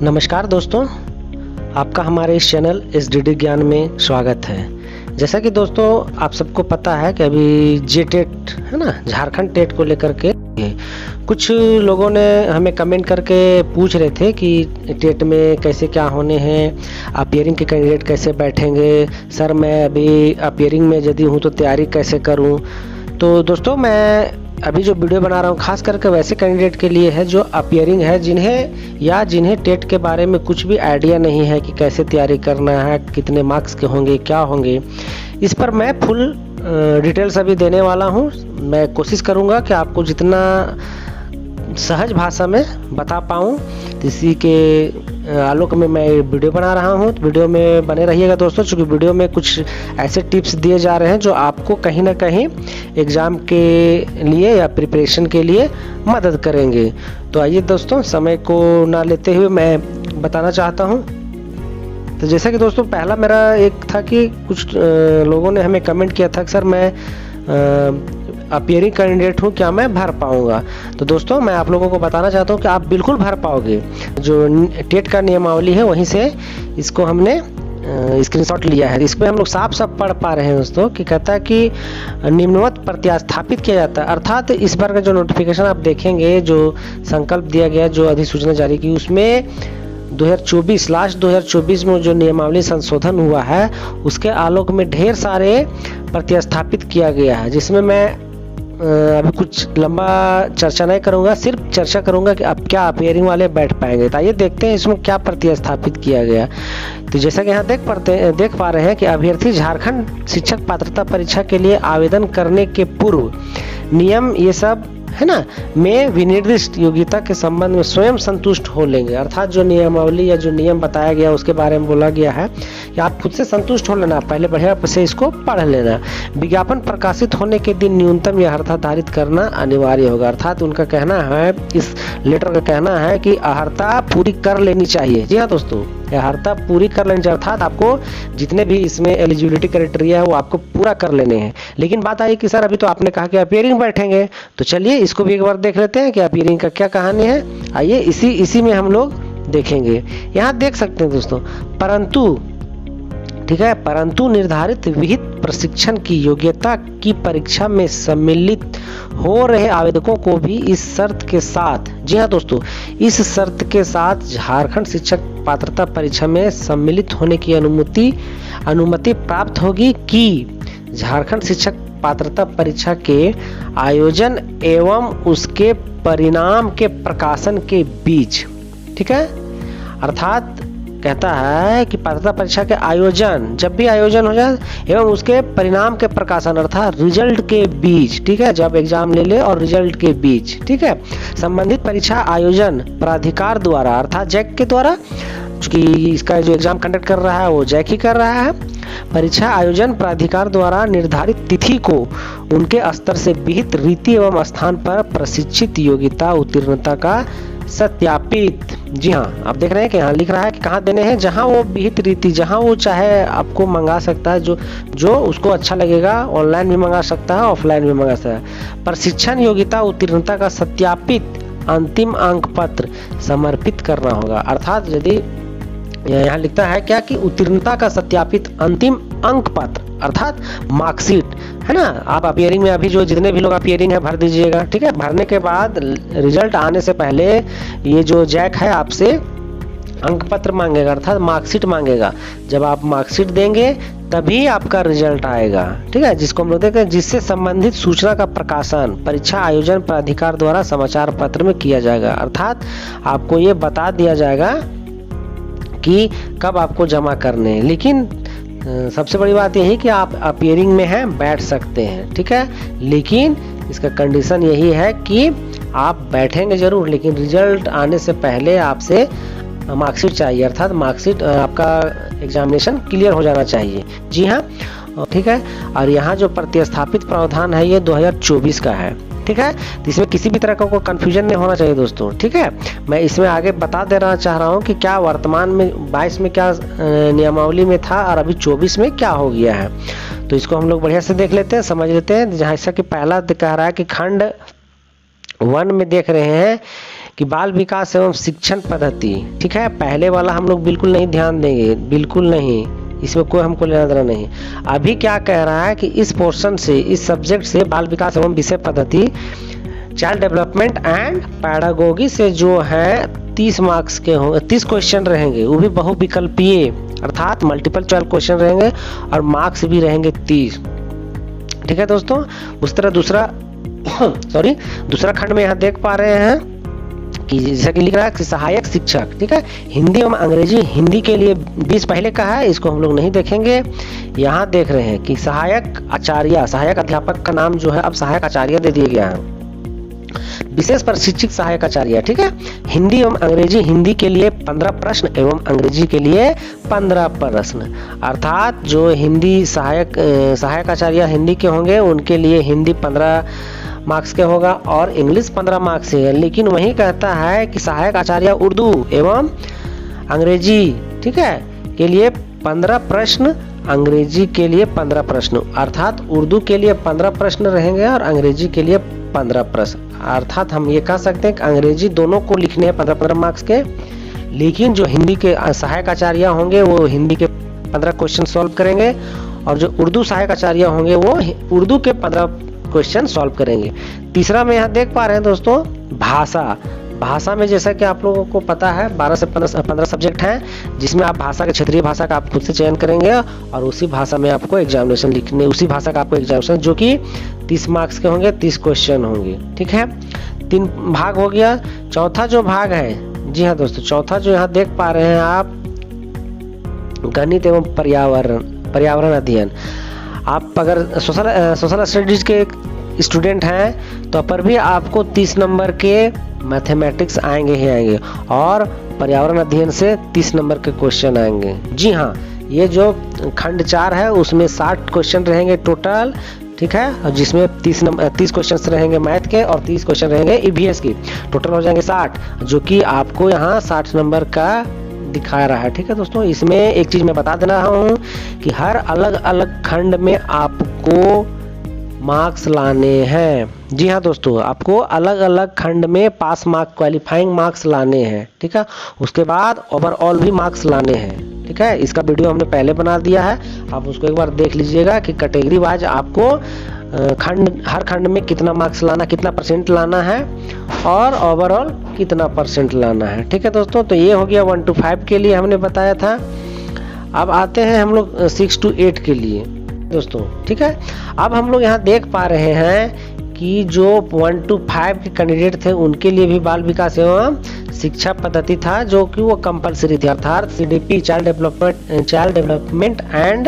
नमस्कार दोस्तों, आपका हमारे इस चैनल SDD ज्ञान में स्वागत है। जैसा कि दोस्तों आप सबको पता है कि अभी JTET है ना, झारखंड टेट को लेकर के कुछ लोगों ने हमें कमेंट करके पूछ रहे थे कि टेट में कैसे क्या होने हैं, अपीयरिंग के कैंडिडेट कैसे बैठेंगे। सर मैं अभी अपीयरिंग में यदि हूँ तो तैयारी कैसे करूँ। तो दोस्तों मैं अभी जो वीडियो बना रहा हूँ खास करके वैसे कैंडिडेट के लिए है जो अपीयरिंग है, जिन्हें टेट के बारे में कुछ भी आइडिया नहीं है कि कैसे तैयारी करना है, कितने मार्क्स के होंगे, क्या होंगे। इस पर मैं फुल डिटेल्स अभी देने वाला हूँ। मैं कोशिश करूँगा कि आपको जितना सहज भाषा में बता पाऊँ, इसी के आलोक में मैं वीडियो बना रहा हूँ। तो वीडियो में बने रहिएगा दोस्तों, क्योंकि वीडियो में कुछ ऐसे टिप्स दिए जा रहे हैं जो आपको कहीं ना कहीं एग्ज़ाम के लिए या प्रिपरेशन के लिए मदद करेंगे। तो आइए दोस्तों, समय को ना लेते हुए मैं बताना चाहता हूँ। तो जैसा कि दोस्तों पहला मेरा एक था कि कुछ लोगों ने हमें कमेंट किया था कि सर मैं अपीयरिंग कैंडिडेट हूँ, क्या मैं भर पाऊँगा। तो दोस्तों मैं आप लोगों को बताना चाहता हूँ कि आप बिल्कुल भर पाओगे। जो टेट का नियमावली है वहीं से इसको हमने स्क्रीनशॉट लिया है। इस पर हम लोग साफ पढ़ पा रहे हैं दोस्तों कि कहता है कि निम्नवत प्रत्यास्थापित किया जाता है। अर्थात इस बार का जो नोटिफिकेशन आप देखेंगे, जो संकल्प दिया गया, जो अधिसूचना जारी की, उसमें 2024 लास्ट 2024 में जो नियमावली संशोधन हुआ है उसके आलोक में ढेर सारे प्रतिस्थापित किया गया है, जिसमें मैं अभी कुछ लंबा चर्चा नहीं करूंगा, सिर्फ चर्चा करूंगा कि अब क्या अपीयरिंग वाले बैठ पाएंगे। तो आइए देखते हैं इसमें क्या प्रतिस्थापित किया गया। तो जैसा कि यहाँ देख पा रहे हैं कि अभ्यर्थी झारखंड शिक्षक पात्रता परीक्षा के लिए आवेदन करने के पूर्व नियम ये सब है ना में विनिर्दिष्ट योग्यता के संबंध में स्वयं संतुष्ट हो लेंगे। अर्थात जो नियमावली या जो नियम बताया गया उसके बारे में बोला गया है कि आप खुद से संतुष्ट हो लेना, पहले बढ़िया से इसको पढ़ लेना। विज्ञापन प्रकाशित होने के दिन न्यूनतम यह अर्हता धारित करना अनिवार्य होगा। अर्थात उनका कहना है, इस लेटर का कहना है कि अर्हता पूरी कर लेनी चाहिए। जी हाँ दोस्तों, अर्हता पूरी कर लेनी चाहिए। अर्थात आपको जितने भी इसमें एलिजिबिलिटी क्राइटेरिया है वो आपको पूरा कर लेने हैं। लेकिन बात आई कि सर अभी तो आपने कहा कि अपीयरिंग बैठेंगे, तो चलिए इसको भी एक बार देख लेते हैं कि अपीयरिंग का क्या कहानी है। आइए इसी में हम लोग देखेंगे। यहाँ देख सकते हैं दोस्तों, परंतु निर्धारित विहित प्रशिक्षण की योग्यता की परीक्षा में सम्मिलित हो रहे आवेदकों को भी इस शर्त के साथ, जी हाँ दोस्तों, इस शर्त के साथ झारखंड शिक्षक पात्रता परीक्षा में सम्मिलित होने की अनुमति प्राप्त होगी कि झारखंड शिक्षक पात्रता परीक्षा के आयोजन एवं उसके परिणाम के प्रकाशन के बीच। ठीक है, अर्थात कहता है कि पात्रता परीक्षा के आयोजन, जब भी आयोजन हो जाए, एवं उसके परिणाम के प्रकाशन अर्थात रिजल्ट के बीच, ठीक है, जब एग्जाम ले ले और रिजल्ट के बीच, ठीक है, संबंधित परीक्षा आयोजन प्राधिकार द्वारा अर्थात जैक के द्वारा, क्योंकि इसका जो एग्जाम कंडक्ट कर रहा है वो जैक ही कर रहा है, परीक्षा आयोजन प्राधिकार द्वारा निर्धारित तिथि को उनके स्तर से विहित रीति एवं स्थान पर प्रशिक्षित योग्यता उत्तीर्णता का सत्यापित। जी हाँ, आप देख रहे हैं कि यहाँ लिख रहा है कि कहाँ देने हैं, जहाँ वो विहित रीति, जहाँ वो चाहे आपको मंगा सकता है, जो उसको अच्छा लगेगा, ऑनलाइन भी मंगा सकता है, ऑफलाइन भी मंगा सकता है। प्रशिक्षण योग्यता उत्तीर्णता का सत्यापित अंतिम अंक पत्र समर्पित करना होगा। अर्थात यदि यहाँ लिखता है क्या कि उत्तीर्णता का सत्यापित अंतिम अंक पत्र अर्थात मार्कशीट, है ना। आप अपीयरिंग में अभी जो जितने भी लोग अपीयरिंग है भर दीजिएगा, ठीक है। भरने के बाद रिजल्ट आने से पहले ये जो जैक है आपसे अंक पत्र मांगेगा, अर्थात मार्कशीट मांगेगा। जब आप मार्कशीट देंगे तभी आपका रिजल्ट आएगा, ठीक है, जिसको हम लोग देखते हैं, जिससे संबंधित सूचना का प्रकाशन परीक्षा आयोजन प्राधिकार द्वारा समाचार पत्र में किया जाएगा। अर्थात आपको ये बता दिया जाएगा कि कब आपको जमा करने हैं। लेकिन सबसे बड़ी बात यही कि आप अपीयरिंग में हैं, बैठ सकते हैं, ठीक है, लेकिन इसका कंडीशन यही है कि आप बैठेंगे जरूर, लेकिन रिजल्ट आने से पहले आपसे मार्कशीट चाहिए। अर्थात मार्कशीट आपका एग्जामिनेशन क्लियर हो जाना चाहिए। जी हाँ, ठीक है। और यहाँ जो प्रतिस्थापित प्रावधान है ये 2024 का है, ठीक है। तो इसमें किसी भी तरह का कोई कंफ्यूजन नहीं होना चाहिए दोस्तों, ठीक है। मैं इसमें आगे बता देना चाह रहा हूँ कि क्या वर्तमान में 22 में क्या नियमावली में था और अभी 24 में क्या हो गया है। तो इसको हम लोग बढ़िया से देख लेते हैं, समझ लेते हैं। जैसा कि पहला कह रहा है कि खंड 1 में देख रहे हैं कि बाल विकास एवं शिक्षण पद्धति, ठीक है, पहले वाला हम लोग बिल्कुल नहीं ध्यान देंगे, बिल्कुल नहीं, इसमें कोई हमको लेना देना नहीं। अभी क्या कह रहा है कि इस पोर्शन से, इस सब्जेक्ट से बाल विकास एवं विषय पद्धति, चाइल्ड डेवलपमेंट एंड पैडागोगी से जो है 30 मार्क्स के होंगे, 30 क्वेश्चन रहेंगे, वो भी बहुविकल्पीय, अर्थात मल्टीपल चॉइस क्वेश्चन रहेंगे और मार्क्स भी रहेंगे 30। ठीक है दोस्तों, उस तरह दूसरा दूसरा खंड में यहाँ देख पा रहे हैं कि जैसा कि लिख रहा है कि सहायक शिक्षक, ठीक है, हिंदी एवं अंग्रेजी, हिंदी के लिए 20 पहले का है, इसको हम लोग नहीं देखेंगे। यहाँ देख रहे हैं कि सहायक आचार्य, सहायक अध्यापक का नाम जो है अब सहायक आचार्य दे दिया गया है, विशेष प्रशिक्षित सहायक आचार्य, ठीक है। हिंदी एवं अंग्रेजी, हिंदी के लिए 15 प्रश्न एवं अंग्रेजी के लिए 15 प्रश्न, अर्थात जो हिंदी सहायक आचार्य हिंदी के होंगे उनके लिए हिंदी 15 मार्क्स के होगा और इंग्लिश 15 मार्क्स है। लेकिन वही कहता है कि सहायक आचार्य उर्दू एवं अंग्रेजी, ठीक है, के लिए 15 प्रश्न, अंग्रेजी के लिए 15 प्रश्न, अर्थात उर्दू के लिए 15 प्रश्न रहेंगे और अंग्रेजी के लिए 15 प्रश्न, अर्थात हम ये कह सकते हैं कि अंग्रेजी दोनों को लिखने हैं 15-15 मार्क्स के। लेकिन जो हिंदी के सहायक आचार्य होंगे वो हिंदी के 15 क्वेश्चन सॉल्व करेंगे और जो उर्दू सहायक आचार्य होंगे वो उर्दू के 15 क्वेश्चन सॉल्व करेंगे। तीसरा में यहाँ देख पा रहे हैं दोस्तों भाषा में, जैसा कि आप लोगों को पता है 12 से 15 सब्जेक्ट हैं, जिसमें आप भाषा के क्षेत्रीय भाषा का आप खुद से चयन करेंगे और उसी भाषा में आपको एग्जामिनेशन लिखने, उसी भाषा का आपको एग्जामिनेशन, जो कि 30 मार्क्स के होंगे, 30 क्वेश्चन होंगे, ठीक है। 3 भाग हो गया। चौथा जो भाग है, जी हाँ दोस्तों, चौथा जो यहाँ देख पा रहे हैं आप, गणित एवं पर्यावरण अध्ययन। आप अगर सोशल स्टडीज के स्टूडेंट हैं तो पर भी आपको 30 नंबर के मैथमेटिक्स आएंगे ही आएंगे और पर्यावरण अध्ययन से 30 नंबर के क्वेश्चन आएंगे। जी हाँ, ये जो खंड 4 है उसमें 60 क्वेश्चन रहेंगे टोटल, ठीक है, और जिसमें 30 क्वेश्चन रहेंगे मैथ के और 30 क्वेश्चन रहेंगे ईवीएस की, टोटल हो जाएंगे 60, जो कि आपको यहाँ 60 नंबर का दिखा रहा है। ठीक है दोस्तों, इसमें एक चीज मैं बता दे रहा हूँ कि हर अलग अलग खंड में आपको मार्क्स लाने हैं। जी हाँ दोस्तों, आपको अलग अलग खंड में पास मार्क, क्वालिफाइंग मार्क्स लाने हैं, ठीक है। उसके बाद ओवरऑल भी मार्क्स लाने हैं, ठीक है। इसका वीडियो हमने पहले बना दिया है, आप उसको एक बार देख लीजिएगा कि कैटेगरी वाइज आपको हर खंड में कितना मार्क्स लाना, कितना परसेंट लाना है और ओवरऑल कितना परसेंट लाना है। ठीक है दोस्तों, तो ये हो गया 1 to 5 के लिए हमने बताया था। अब आते हैं हम लोग 6 to 8 के लिए दोस्तों, ठीक है। अब हम लोग यहाँ देख पा रहे हैं कि जो 1 to 5 के कैंडिडेट थे उनके लिए भी बाल विकास एवं शिक्षा पद्धति था, जो कि वो कंपलसरी थी, अर्थात CDP child development and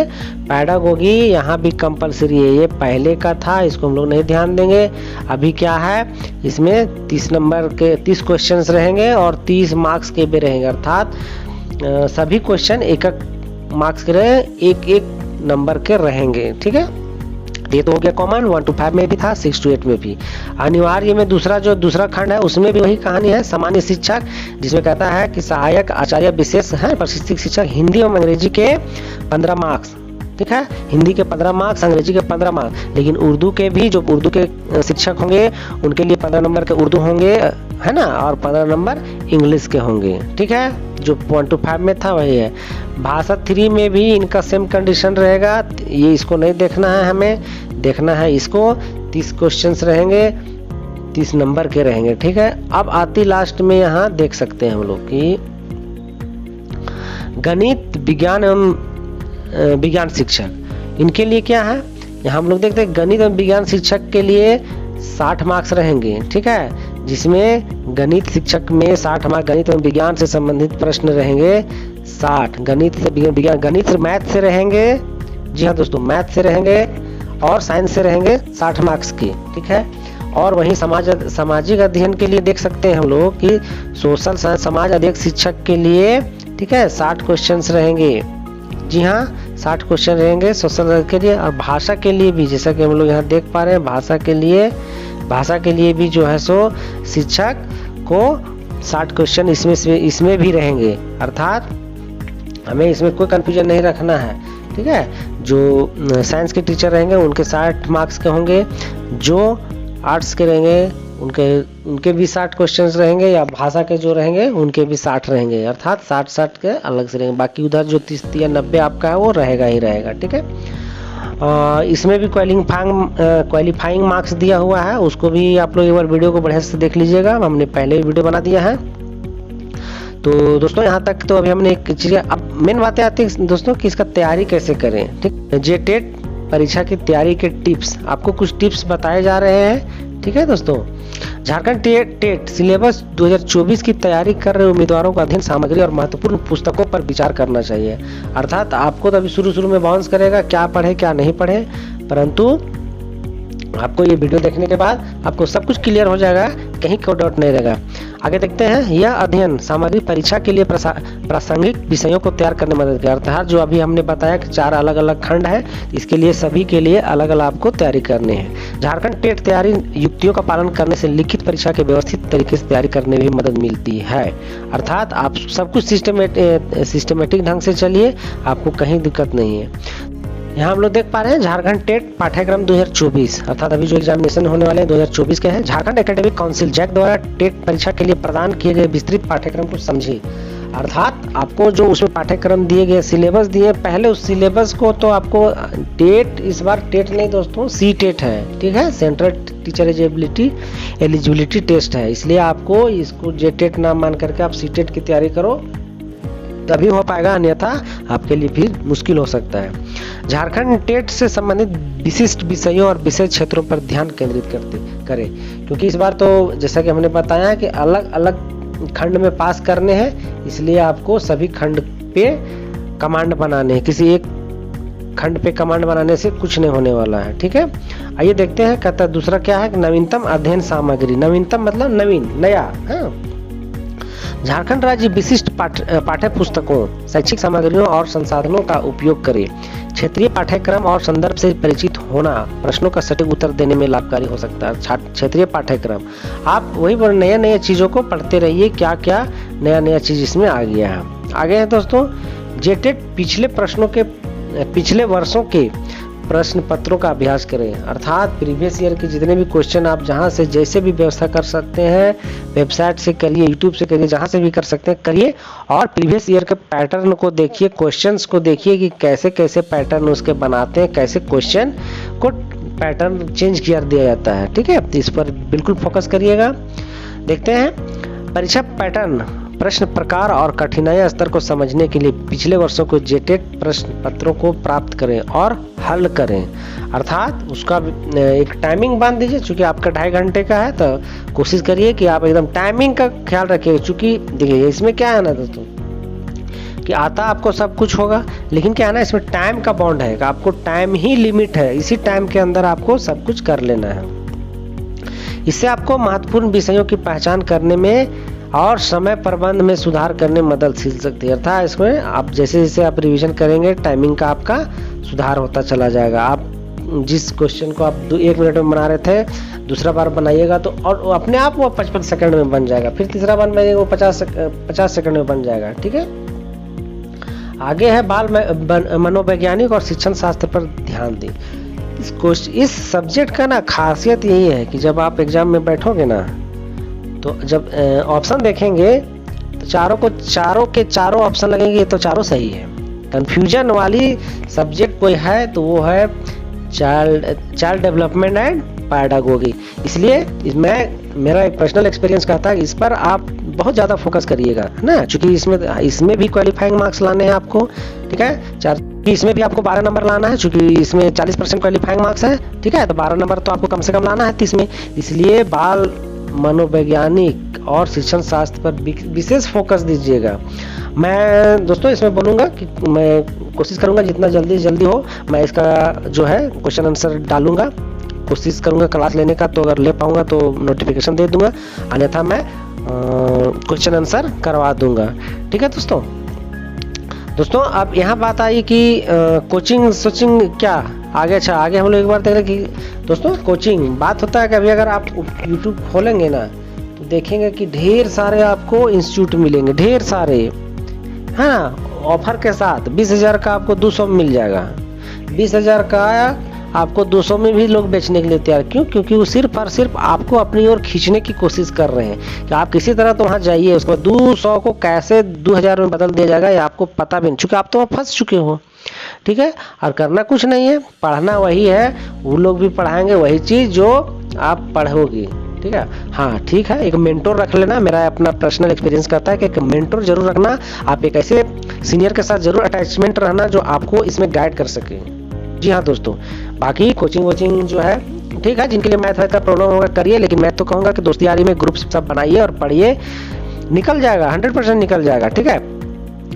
pedagogy यहाँ भी कंपलसरी है। ये पहले का था, इसको हम लोग नहीं ध्यान देंगे। अभी क्या है, इसमें 30 नंबर के 30 क्वेश्चंस रहेंगे और 30 मार्क्स के भी रहेंगे, अर्थात सभी क्वेश्चन एक मार्क्स के रहे, एक नंबर के रहेंगे। ठीक है, ये तो हो गया कॉमन, 1 to 5 में भी था, 6 to 8 में भी। अनिवार्य में दूसरा खंड है, उसमें भी वही कहानी है, सामान्य शिक्षक, जिसमें कहता है कि सहायक आचार्य विशेष है प्रशिक्षित शिक्षक, हिंदी और अंग्रेजी के 15 मार्क्स, ठीक है, हिंदी के 15 मार्क्स, अंग्रेजी के 15 मार्क्स। लेकिन उर्दू के भी जो उर्दू के शिक्षक होंगे उनके लिए 15 नंबर के उर्दू होंगे, है ना, और 15 नंबर इंग्लिश के होंगे। ठीक है, जो 1 to 5 में था वही है। भाषा 3 में भी इनका सेम कंडीशन रहेगा, ये इसको नहीं देखना है, हमें देखना है इसको। 30 क्वेश्चंस रहेंगे, 30 नंबर के रहेंगे। ठीक है, अब आती लास्ट में यहाँ देख सकते हैं हम लोग कि गणित, विज्ञान एवं विज्ञान शिक्षक, इनके लिए क्या है, यहाँ हम लोग देखते हैं गणित एवं विज्ञान शिक्षक के लिए 60 मार्क्स रहेंगे। ठीक है, जिसमें गणित शिक्षक में 60 मार्क्स, गणित एवं विज्ञान से संबंधित प्रश्न रहेंगे 60, गणित से विज्ञान, गणित से मैथ से रहेंगे, जी हाँ दोस्तों, मैथ से रहेंगे और साइंस से रहेंगे 60 मार्क्स की। ठीक है, और वहीं सामाजिक अध्ययन के लिए देख सकते हैं हम लोग कि सोशल साइंस समाज अध्ययन शिक्षक के लिए, ठीक है, 60 क्वेश्चंस रहेंगे। जी हाँ, 60 क्वेश्चन रहेंगे सोशल के लिए। और भाषा के लिए भी, जैसा कि हम लोग यहाँ देख पा रहे हैं, भाषा के लिए भी जो है सो शिक्षक को 60 क्वेश्चन इसमें भी रहेंगे, अर्थात हमें इसमें कोई कंफ्यूजन नहीं रखना है। ठीक है, जो साइंस के टीचर रहेंगे उनके 60 मार्क्स के होंगे, जो आर्ट्स के रहेंगे उनके भी 60 क्वेश्चंस रहेंगे, या भाषा के जो रहेंगे उनके भी 60 रहेंगे, अर्थात 60 के अलग से रहेंगे। बाकी उधर जो 30 या 90 आपका है वो रहेगा ही रहेगा, ठीक है। इसमें भी क्वालिफाइंग मार्क्स दिया हुआ है, उसको भी आप लोग एक बार वीडियो को बढ़िया से देख लीजिएगा, हमने पहले वीडियो बना दिया है। तो दोस्तों यहाँ तक तो अभी हमने एक चीज़, अब मेन बातें आती है दोस्तों कि इसका तैयारी कैसे करें, ठीक। जेटेट परीक्षा की तैयारी के टिप्स, आपको कुछ टिप्स बताए जा रहे हैं, ठीक है दोस्तों। झारखंड टेट सिलेबस 2024 की तैयारी कर रहे उम्मीदवारों को अध्ययन सामग्री और महत्वपूर्ण पुस्तकों पर विचार करना चाहिए। अर्थात आपको तो अभी शुरू में बाउंस करेगा क्या पढ़े क्या नहीं पढ़े, परंतु आपको ये वीडियो देखने के बाद आपको सब कुछ क्लियर हो जाएगा, कहीं कोई डाउट नहीं रहेगा। आगे देखते हैं, यह अध्ययन सामग्री परीक्षा के लिए प्रासंगिक विषयों को तैयार करने में मदद करता है। जो अभी हमने बताया कि 4 अलग अलग खंड है, इसके लिए सभी के लिए अलग अलग आपको तैयारी करनी है। झारखंड टेट तैयारी युक्तियों का पालन करने से लिखित परीक्षा के व्यवस्थित तरीके से तैयारी करने में भी मदद मिलती है। अर्थात आप सब कुछ सिस्टमेटिक ढंग से चलिए, आपको कहीं दिक्कत नहीं है। यहाँ हम लोग देख पा रहे हैं झारखंड टेट पाठ्यक्रम 2024, अर्थात अभी जो एग्जामिनेशन होने वाले हैं 2024 के हैं। झारखंड एकेडमिक काउंसिल जैक द्वारा टेट परीक्षा के लिए प्रदान किए गए विस्तृत पाठ्यक्रम को समझिए। अर्थात आपको जो उसमें पाठ्यक्रम दिए गए, सिलेबस दिए, पहले उस सिलेबस को तो आपको टेट, इस बार टेट नहीं दोस्तों, सी टेट है, ठीक है, सेंट्रल टीचर एलिजिबिलिटी टेस्ट है, इसलिए आपको इसको जे टेट नाम मान करके आप सी टेट की तैयारी करो, तभी हो पाएगा, अन्यथा आपके लिए फिर मुश्किल हो सकता है। झारखंड टेट से संबंधित विशिष्ट विषयों और विषय क्षेत्रों पर ध्यान केंद्रित करें, क्योंकि इस बार तो जैसा कि हमने बताया कि अलग अलग खंड में पास करने हैं, इसलिए आपको सभी खंड पे कमांड बनाने हैं, किसी एक खंड पे कमांड बनाने से कुछ नहीं होने वाला है, ठीक है। आइए देखते हैं, कहता है दूसरा क्या है, नवीनतम अध्ययन सामग्री। नवीनतम मतलब नवीन, नया, हाँ। झारखंड राज्य विशिष्ट पाठ्य पुस्तकों, शैक्षिक सामग्रियों और संसाधनों का उपयोग करें। क्षेत्रीय पाठ्यक्रम और संदर्भ से परिचित होना प्रश्नों का सटीक उत्तर देने में लाभकारी हो सकता है। क्षेत्रीय पाठ्यक्रम, आप वही नए चीजों को पढ़ते रहिए, क्या क्या नया चीज इसमें आ गया है। आगे है दोस्तों, जेटेट पिछले वर्षों के प्रश्न पत्रों का अभ्यास करें। अर्थात प्रीवियस ईयर के जितने भी क्वेश्चन आप जहां से जैसे भी व्यवस्था कर सकते हैं, वेबसाइट से करिए, यूट्यूब से करिए, जहां से भी कर सकते हैं करिए, और प्रीवियस ईयर के पैटर्न को देखिए, क्वेश्चंस को देखिए कि कैसे कैसे पैटर्न उसके बनाते हैं, कैसे क्वेश्चन को पैटर्न चेंज किया दिया जाता है, ठीक है। इस पर बिल्कुल फोकस करिएगा। देखते हैं, परीक्षा पैटर्न, प्रश्न प्रकार और कठिनाई स्तर को समझने के लिए पिछले वर्षों को जेटेट प्रश्न पत्रों को प्राप्त करें और हल करें। अर्थात उसका एक टाइमिंग बांध दीजिए, चूंकि आपका 2.5 घंटे का है, तो कोशिश करिए कि आप एकदम टाइमिंग का ख्याल रखिए। चूंकि देखिए इसमें क्या है ना दोस्तों, कि आता आपको सब कुछ होगा, लेकिन क्या है ना, इसमें टाइम का बॉन्ड है, आपको टाइम ही लिमिट है, इसी टाइम के अंदर आपको सब कुछ कर लेना है। इससे आपको महत्वपूर्ण विषयों की पहचान करने में और समय प्रबंध में सुधार करने में मदद मिल सकती है। अर्थात इसमें आप जैसे जैसे आप रिवीजन करेंगे, टाइमिंग का आपका सुधार होता चला जाएगा। आप जिस क्वेश्चन को आप 1 मिनट में बना रहे थे, दूसरा बार बनाइएगा तो और अपने आप वो 55 सेकंड में बन जाएगा, फिर तीसरा बार बनाइएगा वो 50 सेकंड में बन जाएगा, ठीक है। आगे है बाल मनोवैज्ञानिक और शिक्षण शास्त्र पर ध्यान दें। इस सब्जेक्ट का ना खासियत यही है कि जब आप एग्जाम में बैठोगे ना, तो जब ऑप्शन देखेंगे तो चारों के चारों ऑप्शन लगेंगे, ये तो चारों सही है। कंफ्यूजन वाली सब्जेक्ट कोई है तो वो है चाइल्ड डेवलपमेंट एंड पैडागोगी। इसलिए मेरा एक पर्सनल एक्सपीरियंस कहता है इस पर आप बहुत ज़्यादा फोकस करिएगा ना, क्योंकि इसमें भी क्वालिफाइंग मार्क्स लाने हैं आपको, ठीक है। इसमें भी आपको 12 नंबर लाना है, क्योंकि इसमें 40% क्वालिफाइंग मार्क्स है, ठीक है, तो 12 नंबर तो आपको कम से कम लाना है 30 में। इसलिए बाल मनोवैज्ञानिक और शिक्षण शास्त्र पर विशेष फोकस दीजिएगा। मैं दोस्तों इसमें बोलूँगा कि मैं कोशिश करूँगा जितना जल्दी हो मैं इसका जो है क्वेश्चन आंसर डालूंगा, कोशिश करूँगा क्लास लेने का, तो अगर ले पाऊँगा तो नोटिफिकेशन दे दूँगा, अन्यथा मैं क्वेश्चन आंसर करवा दूँगा, ठीक है दोस्तों। अब यहाँ बात आई कि कोचिंग क्या आगे हम लोग एक बार देख रहे कि दोस्तों कोचिंग बात होता है कि अभी अगर आप यूट्यूब खोलेंगे ना तो देखेंगे कि ढेर सारे आपको इंस्टीट्यूट मिलेंगे, ढेर सारे, हाँ, ऑफर के साथ 20,000 का आपको 200 मिल जाएगा, 20,000 का आपको 200 में भी लोग बेचने के लिए तैयार। क्यों? क्योंकि वो सिर्फ और सिर्फ आपको अपनी ओर खींचने की कोशिश कर रहे हैं कि आप किसी तरह तो वहाँ जाइए, उसके बाद 200 को कैसे 2000 में बदल दिया जाएगा ये आपको पता भी नहीं, चूँकि आप तो वहाँ फंस चुके हो। ठीक है, और करना कुछ नहीं है, पढ़ना वही है, वो लोग भी पढ़ाएंगे वही चीज़ जो आप पढ़ोगी। ठीक है, हाँ ठीक है, एक मेंटोर रख लेना। मेरा अपना पर्सनल एक्सपीरियंस कहता है कि एक मेंटोर जरूर रखना। आप एक ऐसे सीनियर के साथ जरूर अटैचमेंट रहना जो आपको इसमें गाइड कर सके। जी हाँ दोस्तों, बाकी कोचिंग वोचिंग जो है ठीक है, जिनके लिए मैथ का प्रॉब्लम होगा करिए, लेकिन मैं तो कहूँगा कि दोस्ती यारी में ग्रुप सब बनाइए और पढ़िए, निकल जाएगा, 100% निकल जाएगा। ठीक है,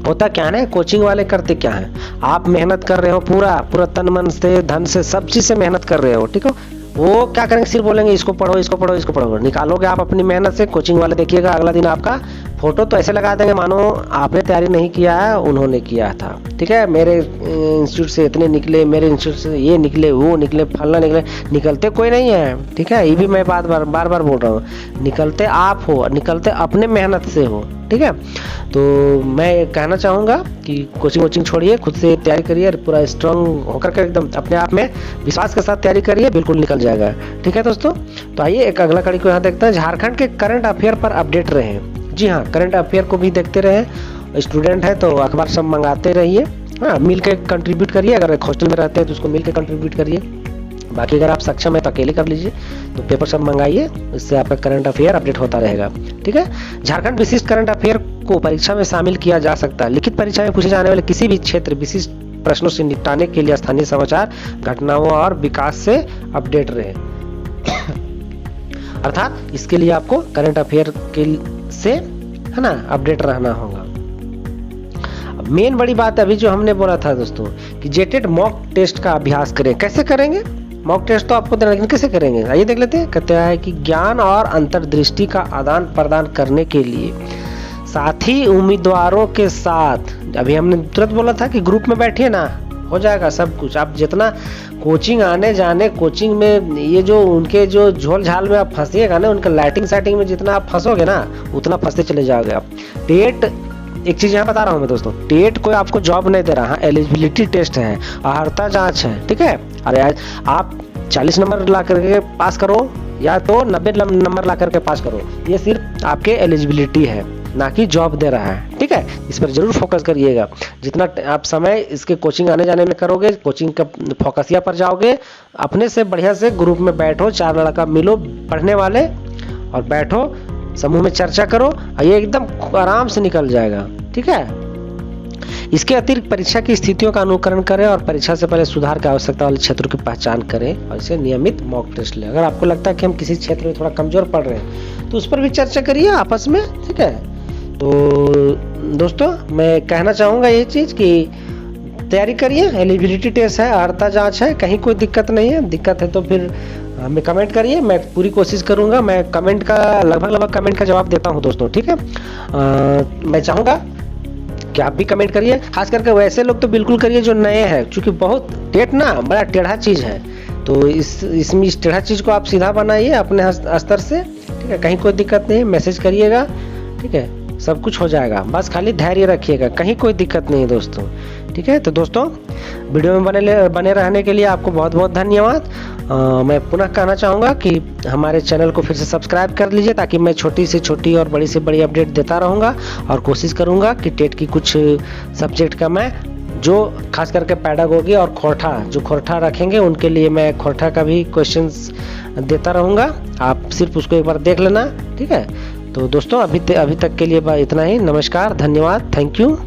होता क्या है, कोचिंग वाले करते क्या है, आप मेहनत कर रहे हो पूरा तन मन से, धन से, सब चीज़ से मेहनत कर रहे हो। ठीक है, वो क्या करेंगे, सिर्फ बोलेंगे इसको पढ़ो इसको पढ़ो इसको पढ़ो, निकालोगे आप अपनी मेहनत से। कोचिंग वाले देखिएगा अगला दिन आपका फोटो तो ऐसे लगा देंगे मानो आपने तैयारी नहीं किया है, उन्होंने किया था। ठीक है, मेरे इंस्टीट्यूट से इतने निकले, मेरे इंस्टीट्यूट से ये निकले, वो निकले, फलना निकले, निकलते कोई नहीं है। ठीक है, ये भी मैं बार बार बोल रहा हूँ, निकलते आप हो, निकलते अपने मेहनत से हो। ठीक है, तो मैं कहना चाहूँगा कि कोचिंग वोचिंग छोड़िए, खुद से तैयारी करिए, पूरा स्ट्रांग होकर के एकदम अपने आप में विश्वास के साथ तैयारी करिए, बिल्कुल निकल जाएगा। ठीक है दोस्तों, तो आइए एक अगला कड़ी को यहाँ देखते हैं। झारखंड के करंट अफेयर पर अपडेट रहे। जी हाँ, करंट अफेयर को भी देखते रहे। स्टूडेंट है तो अखबार सब मंगाते रहिए, हाँ मिल के कंट्रीब्यूट करिए। अगर हॉस्टल में रहते हैं तो उसको मिल के कंट्रीब्यूट करिए। बाकी अगर आप सक्षम है तो अकेले कर लीजिए, तो पेपर सब मंगाइए, इससे आपका करंट अफेयर अपडेट होता रहेगा। ठीक है, झारखंड विशिष्ट करंट अफेयर को परीक्षा में शामिल किया जा सकता है। लिखित परीक्षा में पूछे जाने वाले किसी भी क्षेत्र विशिष्ट प्रश्नों से निपटाने के लिए स्थानीय समाचार, घटनाओं और विकास से अपडेट रहे। अर्थात इसके लिए आपको करंट अफेयर के से है ना अपडेट रहना होगा। मेन बड़ी बात अभी जो हमने बोला था दोस्तों कि जेटेट मॉक टेस्ट का अभ्यास करें। कैसे करेंगे मॉक टेस्ट? तो आपको देना, लेकिन कैसे करेंगे आइए देख लेते हैं। कहते हैं कि ज्ञान और अंतर्दृष्टि का आदान प्रदान करने के लिए साथी उम्मीदवारों के साथ, अभी हमने तुरंत बोला था कि ग्रुप में बैठिए ना, हो जाएगा सब कुछ। आप जितना कोचिंग आने जाने, कोचिंग में ये जो उनके जो झोल झाल में आप फंसिएगा ना, उनका लाइटिंग साइटिंग में जितना आप फंसोगे ना, उतना फंसते चले जाओगे आप। टेट, एक चीज यहाँ बता रहा हूँ मैं दोस्तों, टेट कोई आपको जॉब नहीं दे रहा, एलिजिबिलिटी टेस्ट है, अर्हता जांच है। ठीक है, अरे आप 40 नंबर ला करके पास करो या तो 90 नंबर ला करके पास करो, ये सिर्फ आपके एलिजिबिलिटी है, ना कि जॉब दे रहा है। ठीक है, इस पर जरूर फोकस करिएगा। जितना आप समय इसके कोचिंग आने जाने में करोगे, कोचिंग का फोकसिया पर जाओगे, अपने से बढ़िया से ग्रुप में बैठो, 4 लड़का मिलो पढ़ने वाले और बैठो, समूह में चर्चा करो, ये एकदम आराम से निकल जाएगा। ठीक है, इसके अतिरिक्त परीक्षा की स्थितियों का अनुकरण करें और परीक्षा से पहले सुधार की आवश्यकता वाले क्षेत्रों की पहचान करें और इसे नियमित मॉक टेस्ट लें। अगर आपको लगता है कि हम किसी क्षेत्र में थोड़ा कमजोर पड़ रहे हैं तो उस पर भी चर्चा करिए आपस में। ठीक है, तो दोस्तों मैं कहना चाहूँगा ये चीज़ कि तैयारी करिए, एलिजिबिलिटी टेस्ट है, अर्हता जांच है, कहीं कोई दिक्कत नहीं है। दिक्कत है तो फिर हमें कमेंट करिए, मैं पूरी कोशिश करूँगा, मैं कमेंट का लगभग कमेंट का जवाब देता हूँ दोस्तों। ठीक है, मैं चाहूँगा कि आप भी कमेंट करिए, खास करके वैसे लोग तो बिल्कुल करिए जो नए हैं, क्योंकि बहुत टेट ना बड़ा टेढ़ा चीज़ है, तो इसमें इस टेढ़ा चीज़ को आप सीधा बनाइए अपने स्तर से। ठीक है, कहीं कोई दिक्कत नहीं, मैसेज करिएगा। ठीक है, सब कुछ हो जाएगा, बस खाली धैर्य रखिएगा, कहीं कोई दिक्कत नहीं है दोस्तों। ठीक है, तो दोस्तों वीडियो में बने रहने के लिए आपको बहुत बहुत धन्यवाद। मैं पुनः कहना चाहूँगा कि हमारे चैनल को फिर से सब्सक्राइब कर लीजिए, ताकि मैं छोटी से छोटी और बड़ी से बड़ी अपडेट देता रहूँगा, और कोशिश करूँगा कि टेट की कुछ सब्जेक्ट का मैं जो खास करके पैडागोगी और खोरठा, जो खोरठा रखेंगे उनके लिए मैं खोरठा का भी क्वेश्चंस देता रहूँगा, आप सिर्फ उसको एक बार देख लेना। ठीक है, तो दोस्तों अभी तक के लिए इतना ही। नमस्कार, धन्यवाद, थैंक यू।